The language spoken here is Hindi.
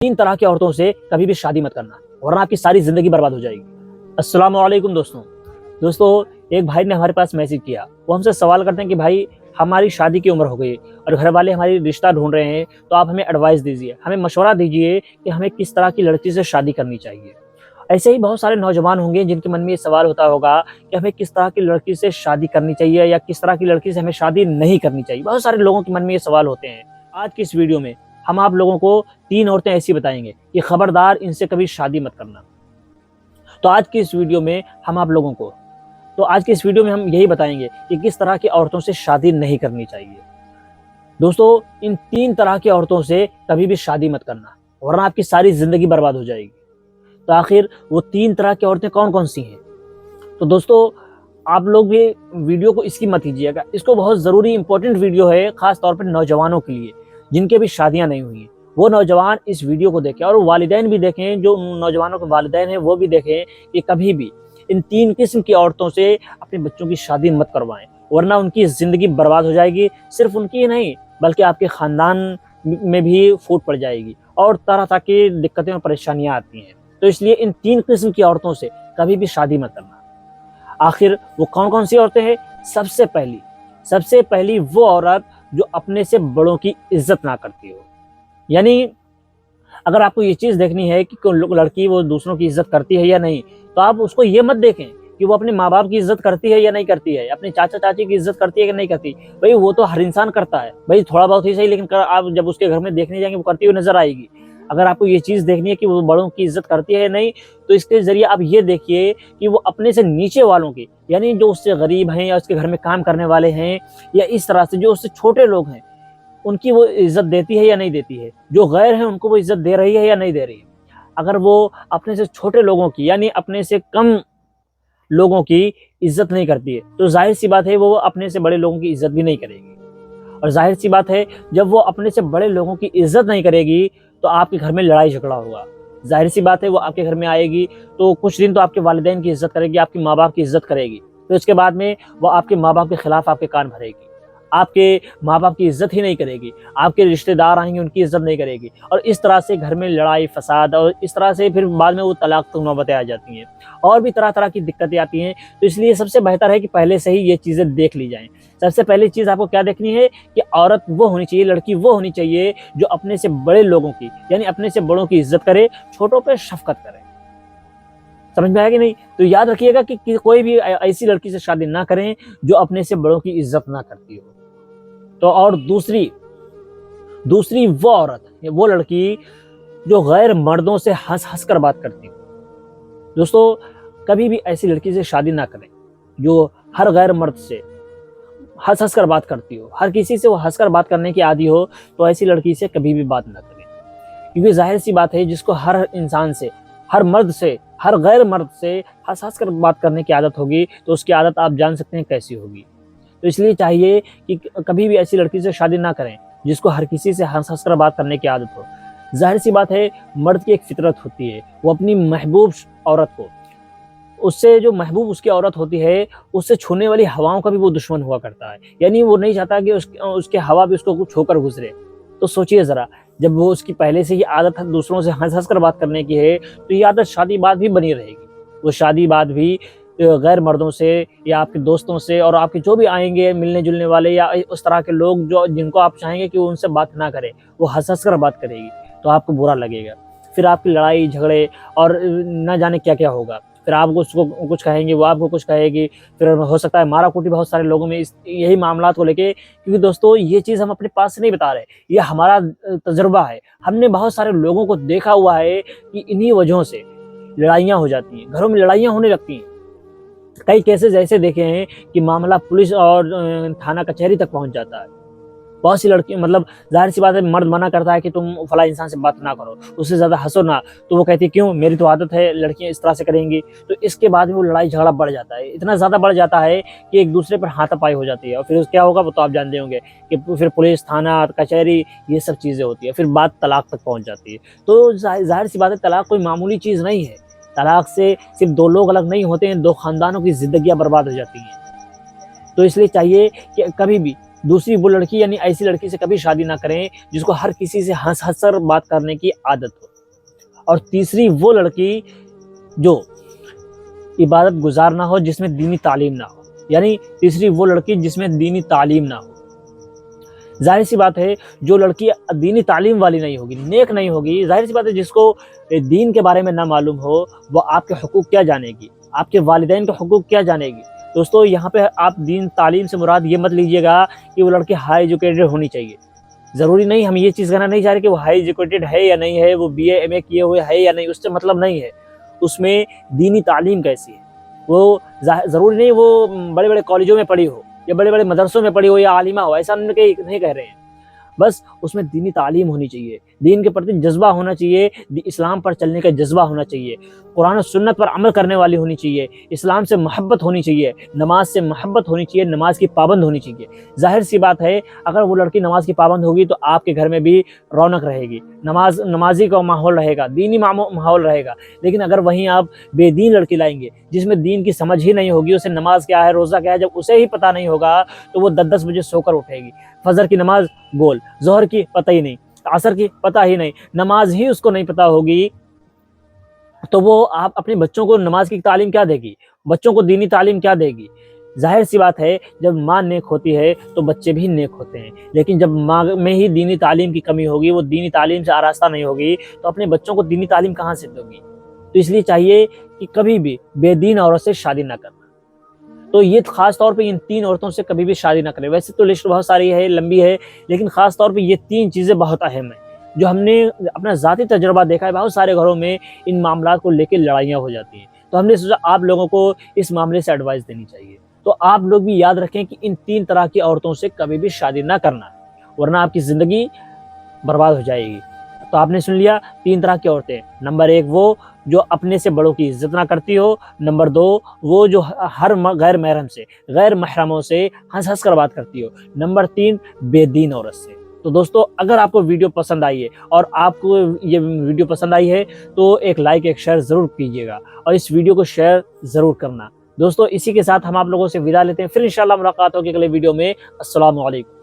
तीन तरह की औरतों से कभी भी शादी मत करना, वरना आपकी सारी जिंदगी बर्बाद हो जाएगी। अस्सलाम वालेकुम दोस्तों, एक भाई ने हमारे पास मैसेज किया। वो हमसे सवाल करते हैं कि भाई हमारी शादी की उम्र हो गई और घर वाले हमारी रिश्ता ढूंढ रहे हैं, तो आप हमें एडवाइस दीजिए, हमें मशवरा दीजिए कि हमें किस तरह की लड़की से शादी करनी चाहिए। ऐसे ही बहुत सारे नौजवान होंगे जिनके मन में ये सवाल होता होगा कि हमें किस तरह की लड़की से शादी करनी चाहिए या किस तरह की लड़की से हमें शादी नहीं करनी चाहिए। बहुत सारे लोगों के मन में ये सवाल होते हैं। आज की इस वीडियो में हम आप लोगों को 3 औरतें ऐसी बताएंगे कि खबरदार इनसे कभी शादी मत करना। तो आज की इस वीडियो में हम यही बताएंगे कि किस तरह की औरतों से शादी नहीं करनी चाहिए। दोस्तों, इन 3 तरह की औरतों से कभी भी शादी मत करना, वरना आपकी सारी जिंदगी बर्बाद हो जाएगी। तो आखिर वो 3 तरह की औरतें कौन कौन सी हैं? तो दोस्तों, आप लोग भी वीडियो को इसकी मत कीजिएगा। इसको बहुत ज़रूरी इंपॉर्टेंट वीडियो है, ख़ास तौर पर नौजवानों के लिए जिनके भी शादियां नहीं हुई हैं। वो नौजवान इस वीडियो को देखें और वालिदैन भी देखें, जो नौजवानों के वालिदैन हैं वो भी देखें कि कभी भी इन 3 किस्म की औरतों से अपने बच्चों की शादी मत करवाएं, वरना उनकी ज़िंदगी बर्बाद हो जाएगी। सिर्फ उनकी ही नहीं, बल्कि आपके ख़ानदान में भी फूट पड़ जाएगी और तरह तरह की दिक्कतें और परेशानियाँ आती हैं। तो इसलिए इन 3 किस्म की औरतों से कभी भी शादी मत करना। आखिर वो कौन कौन सी औरतें हैं? सबसे पहली वो औरत जो अपने से बड़ों की इज्जत ना करती हो। यानी अगर आपको ये चीज़ देखनी है कि लड़की वो दूसरों की इज्जत करती है या नहीं, तो आप उसको ये मत देखें कि वो अपने माँ बाप की इज्जत करती है या नहीं करती है, अपने चाचा चाची की इज्जत करती है कि नहीं करती। भाई वो तो हर इंसान करता है, भाई थोड़ा बहुत ही सही, लेकिन आप जब उसके घर में देखने जाएंगे वो करती हुई नजर आएगी। अगर आपको ये चीज़ देखनी है कि वो बड़ों की इज्जत करती है या नहीं, तो इसके जरिए आप ये देखिए कि वो अपने से नीचे वालों की, यानी जो उससे गरीब हैं या उसके घर में काम करने वाले हैं या इस तरह से जो उससे छोटे लोग हैं, उनकी वो इज्जत देती है या नहीं देती है। जो गैर हैं उनको वो इज्जत दे रही है या नहीं दे रही है। अगर वो अपने से छोटे लोगों की, यानी अपने से कम लोगों की इज्जत नहीं करती है, तो जाहिर सी बात है वो अपने से बड़े लोगों की इज्जत भी नहीं करेगी। और जाहिर सी बात है जब वो अपने से बड़े लोगों की इज्जत नहीं करेगी, तो आपके घर में लड़ाई झगड़ा होगा। जाहिर सी बात है वो आपके घर में आएगी तो कुछ दिन तो आपके वालिदैन की इज्जत करेगी, आपके माँ बाप की इज्जत करेगी, फिर उसके बाद में वो आपके माँ बाप के खिलाफ आपके कान भरेगी, आपके माँ बाप की इज्जत ही नहीं करेगी, आपके रिश्तेदार आएंगे उनकी इज्जत नहीं करेगी, और इस तरह से घर में लड़ाई फसाद, और इस तरह से फिर बाद में वो तलाक तक नौबतें आ जाती हैं और भी तरह तरह की दिक्कतें आती हैं। तो इसलिए सबसे बेहतर है कि पहले से ही ये चीज़ें देख ली जाएं। सबसे पहली चीज़ आपको क्या देखनी है कि औरत वो होनी चाहिए, लड़की वो होनी चाहिए जो अपने से बड़े लोगों की, यानी अपने से बड़ों की इज्जत करे, छोटों पर शफकत करे। समझ में आया कि नहीं? तो याद रखिएगा कि कोई भी ऐसी लड़की से शादी ना करें जो अपने से बड़ों की इज्जत ना करती हो। तो और दूसरी वो औरत, वो लड़की जो गैर मर्दों से हंस हंस कर बात करती हो। दोस्तों, कभी भी ऐसी लड़की से शादी ना करें जो हर गैर मर्द से हंस हंस कर बात करती हो, हर किसी से वो हंस कर बात करने की आदी हो। तो ऐसी लड़की से कभी भी बात ना करें, क्योंकि जाहिर सी बात है जिसको हर इंसान से, हर मर्द से, हर गैर मर्द से हंस हंस कर बात करने की आदत होगी, तो उसकी आदत आप जान सकते हैं कैसी होगी। तो इसलिए चाहिए कि कभी भी ऐसी लड़की से शादी ना करें जिसको हर किसी से हंस हंस कर बात करने की आदत हो। जाहिर सी बात है मर्द की एक फितरत होती है, वो अपनी महबूब औरत को, उससे जो महबूब उसकी औरत होती है, उससे छूने वाली हवाओं का भी वो दुश्मन हुआ करता है। यानी वो नहीं चाहता कि उसके हवा भी उसको कुछ होकर गुजरे। तो सोचिए ज़रा, जब वो उसकी पहले से ही आदत दूसरों से हंस हंस कर बात करने की है, तो ये आदत शादी बाद भी बनी रहेगी। वो शादी बाद भी गैर मर्दों से या आपके दोस्तों से और आपके जो भी आएंगे मिलने जुलने वाले या उस तरह के लोग जो जिनको आप चाहेंगे कि वो उनसे बात ना करें, वो हंस हंस कर बात करेगी, तो आपको बुरा लगेगा। फिर आपकी लड़ाई झगड़े और न जाने क्या क्या होगा। फिर आप उसको कुछ कहेंगे, वो आपको कुछ कहेगी, फिर हो सकता है मारा कूटी बहुत सारे लोगों में यही मामलात को लेके। क्योंकि दोस्तों, ये चीज़ हम अपने पास से नहीं बता रहे, ये हमारा तजुर्बा है। हमने बहुत सारे लोगों को देखा हुआ है कि इन्हीं वजहों से लड़ाइयाँ हो जाती हैं, घरों में लड़ाइयाँ होने लगती हैं। कई केसेस ऐसे देखे हैं कि मामला पुलिस और थाना कचहरी तक पहुंच जाता है। बहुत सी लड़की, मतलब जाहिर सी बात है मर्द मना करता है कि तुम फला इंसान से बात ना करो, उससे ज़्यादा हंसो ना, तो वो कहती है क्यों, मेरी तो आदत है, लड़कियां इस तरह से करेंगी। तो इसके बाद में वो लड़ाई झगड़ा बढ़ जाता है, इतना ज़्यादा बढ़ जाता है कि एक दूसरे पर हाथापाई हो जाती है। और फिर क्या होगा वो तो आप जानते होंगे कि फिर पुलिस थाना कचहरी ये सब चीज़ें होती है, फिर बात तलाक तक पहुँच जाती है। तो जाहिर सी बात है तलाक कोई मामूली चीज़ नहीं है। तलाक से सिर्फ 2 लोग अलग नहीं होते हैं, 2 खानदानों की ज़िंदगियाँ बर्बाद हो जाती हैं। तो इसलिए चाहिए कि कभी भी दूसरी वो लड़की, यानी ऐसी लड़की से कभी शादी ना करें जिसको हर किसी से हंस हंस कर बात करने की आदत हो। और तीसरी वो लड़की जो इबादत गुजार ना हो, जिसमें दीनी तालीम ना हो, यानी तीसरी वो लड़की जिसमें दीनी तालीम ना हो। जाहिर सी बात है, जो लड़की दीनी तालीम वाली नहीं होगी, नेक नहीं होगी, जाहिर सी बात है जिसको दीन के बारे में ना मालूम हो, वो आपके हुकूक क्या जानेगी, आपके वालिदैन के हुकूक क्या जानेगी। दोस्तों, यहाँ पे आप दीन तालीम से मुराद ये मत लीजिएगा कि वो लड़की हाई एजुकेटेड होनी चाहिए। ज़रूरी नहीं, हम ये चीज़ कहना नहीं चाह रहे कि वो हाई एजुकेटेड है या नहीं है, वो BA MA किए हुए है या नहीं, उससे मतलब नहीं है। उसमें दीनी तालीम कैसी है, वो ज़रूरी नहीं वो बड़े-बड़े कॉलेजों में पढ़ी हो या बड़े-बड़े मदरसों में पढ़ी हो या आलिमा हो, ऐसा नहीं कह रहे हैं। बस उसमें दीनी तालीम होनी चाहिए, दीन के प्रति जज़्बा होना चाहिए, इस्लाम पर चलने का जज़्बा होना चाहिए, कुरान और सुन्नत पर अमल करने वाली होनी चाहिए, इस्लाम से मोहब्बत होनी चाहिए, नमाज से मोहब्बत होनी चाहिए, नमाज की पाबंद होनी चाहिए। ज़ाहिर सी बात है, अगर वो लड़की नमाज की पाबंद होगी तो आपके घर में भी रौनक रहेगी, नमाजी का माहौल रहेगा, दीनी माहौल रहेगा। लेकिन अगर वहीं आप बेदीन लड़की लाएंगे जिसमें दीन की समझ ही नहीं होगी, उसे नमाज क्या है, रोज़ा क्या है, जब उसे ही पता नहीं होगा तो वो 10-10 बजे सोकर उठेगी, फजर की नमाज गोल, ज़ोहर की पता ही नहीं, असर की पता ही नहीं, नमाज ही उसको नहीं पता होगी, तो वो आप अपने बच्चों को नमाज की तालीम क्या देगी, बच्चों को दीनी तालीम क्या देगी। जाहिर सी बात है, जब माँ नेक होती है तो बच्चे भी नेक होते हैं, लेकिन जब माँ में ही दीनी तालीम की कमी होगी, वो दीनी तालीम से आरास्ता नहीं होगी, तो अपने बच्चों को दीनी तालीम कहाँ से दोगी। तो इसलिए चाहिए कि कभी भी बेदीन औरत से शादी ना करना। तो ये खास तौर पे इन 3 औरतों से कभी भी शादी ना करें। वैसे तो लिस्ट बहुत सारी है, लंबी है, लेकिन खास तौर पे ये 3 चीज़ें बहुत अहम हैं, जो हमने अपना ज़ाती तजुर्बा देखा है। बहुत सारे घरों में इन मामलात को लेके लड़ाइयाँ हो जाती हैं, तो हमने सोचा आप लोगों को इस मामले से एडवाइस देनी चाहिए। तो आप लोग भी याद रखें कि इन 3 तरह की औरतों से कभी भी शादी ना करना, वरना आपकी ज़िंदगी बर्बाद हो जाएगी। तो आपने सुन लिया 3 तरह की औरतें। नंबर 1 वो जो अपने से बड़ों की इज़्ज़त ना करती हो। नंबर 2 वो जो हर गैर महरम से, गैर महरमों से हँस-हँस कर बात करती हो। नंबर 3 बेदीन औरत से। तो दोस्तों, अगर आपको वीडियो पसंद आई है और आपको ये वीडियो पसंद आई है तो एक लाइक, एक शेयर ज़रूर कीजिएगा और इस वीडियो को शेयर ज़रूर करना। दोस्तों, इसी के साथ हम आप लोगों से विदा लेते हैं। फिर इंशाअल्लाह मुलाकात होगी अगले वीडियो में। अस्सलामु अलैकुम।